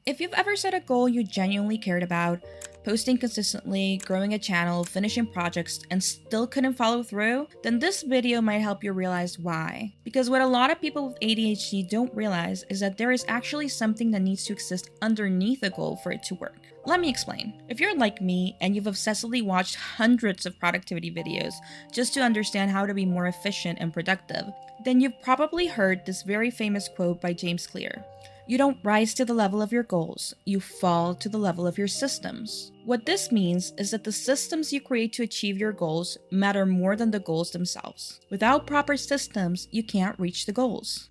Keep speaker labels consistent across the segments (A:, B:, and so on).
A: If you've ever set a goal you genuinely cared about, posting consistently, growing a channel, finishing projects, and still couldn't follow through, then this video might help you realize why. Because what a lot of people with ADHD don't realize is that there is actually something that needs to exist underneath a goal for it to work. Let me explain. If you're like me and you've obsessively watched hundreds of productivity videos just to understand how to be more efficient and productive, then you've probably heard this very famous quote by James Clear. You don't rise to the level of your goals, you fall to the level of your systems. What this means is that the systems you create to achieve your goals matter more than the goals themselves. Without proper systems, you can't reach the goals.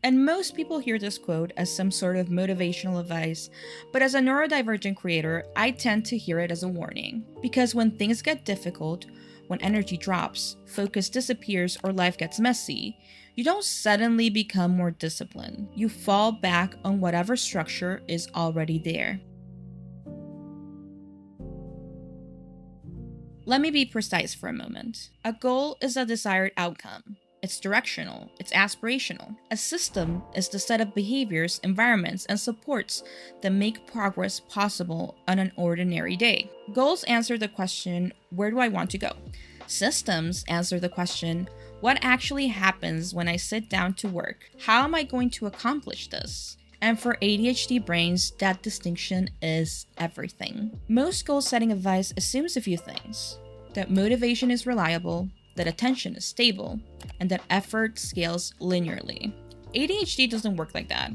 A: And most people hear this quote as some sort of motivational advice, but as a neurodivergent creator, I tend to hear it as a warning. Because when things get difficult, when energy drops, focus disappears, or life gets messy, you don't suddenly become more disciplined. You fall back on whatever structure is already there. Let me be precise for a moment. A goal is a desired outcome. It's directional, it's aspirational. A system is the set of behaviors, environments, and supports that make progress possible on an ordinary day. Goals answer the question, where do I want to go? Systems answer the question, what actually happens when I sit down to work? How am I going to accomplish this? And for ADHD brains, that distinction is everything. Most goal-setting advice assumes a few things: that motivation is reliable, that attention is stable, and that effort scales linearly. ADHD doesn't work like that.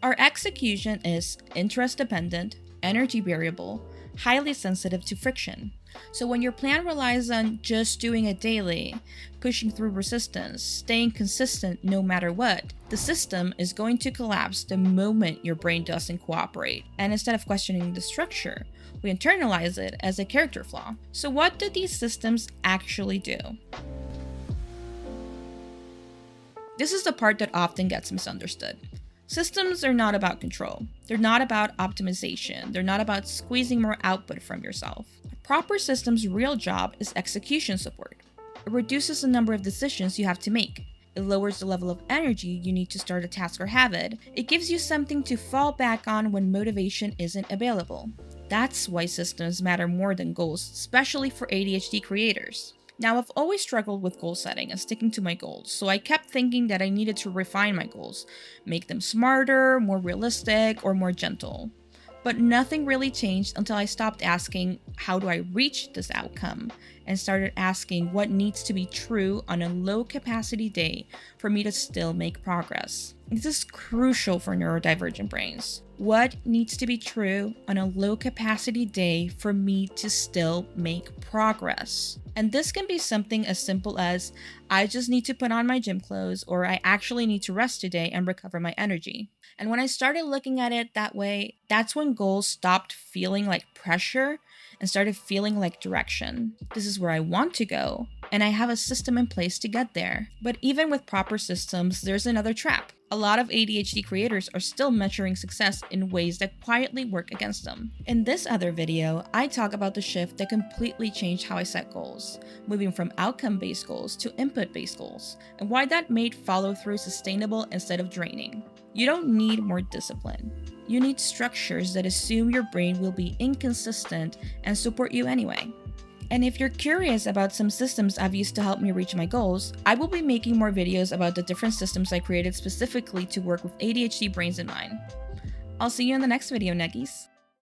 A: Our execution is interest-dependent, energy variable, highly sensitive to friction. So when your plan relies on just doing it daily, pushing through resistance, staying consistent no matter what, the system is going to collapse the moment your brain doesn't cooperate. And instead of questioning the structure, we internalize it as a character flaw. So what do these systems actually do? This is the part that often gets misunderstood. Systems are not about control. They're not about optimization. They're not about squeezing more output from yourself. A proper system's real job is execution support. It reduces the number of decisions you have to make. It lowers the level of energy you need to start a task or habit. It gives you something to fall back on when motivation isn't available. That's why systems matter more than goals, especially for ADHD creators. Now, I've always struggled with goal setting and sticking to my goals, so I kept thinking that I needed to refine my goals, make them smarter, more realistic, or more gentle. But nothing really changed until I stopped asking, how do I reach this outcome? And started asking what needs to be true on a low capacity day for me to still make progress. This is crucial for neurodivergent brains. What needs to be true on a low capacity day for me to still make progress? And this can be something as simple as, I just need to put on my gym clothes, or I actually need to rest today and recover my energy. And when I started looking at it that way, that's when goals stopped feeling like pressure and started feeling like direction. This is where I want to go, and I have a system in place to get there. But even with proper systems, there's another trap. A lot of ADHD creators are still measuring success in ways that quietly work against them. In this other video, I talk about the shift that completely changed how I set goals, moving from outcome-based goals to input-based goals, and why that made follow-through sustainable instead of draining. You don't need more discipline. You need structures that assume your brain will be inconsistent and support you anyway. And if you're curious about some systems I've used to help me reach my goals, I will be making more videos about the different systems I created specifically to work with ADHD brains in mind. I'll see you in the next video, Neggies.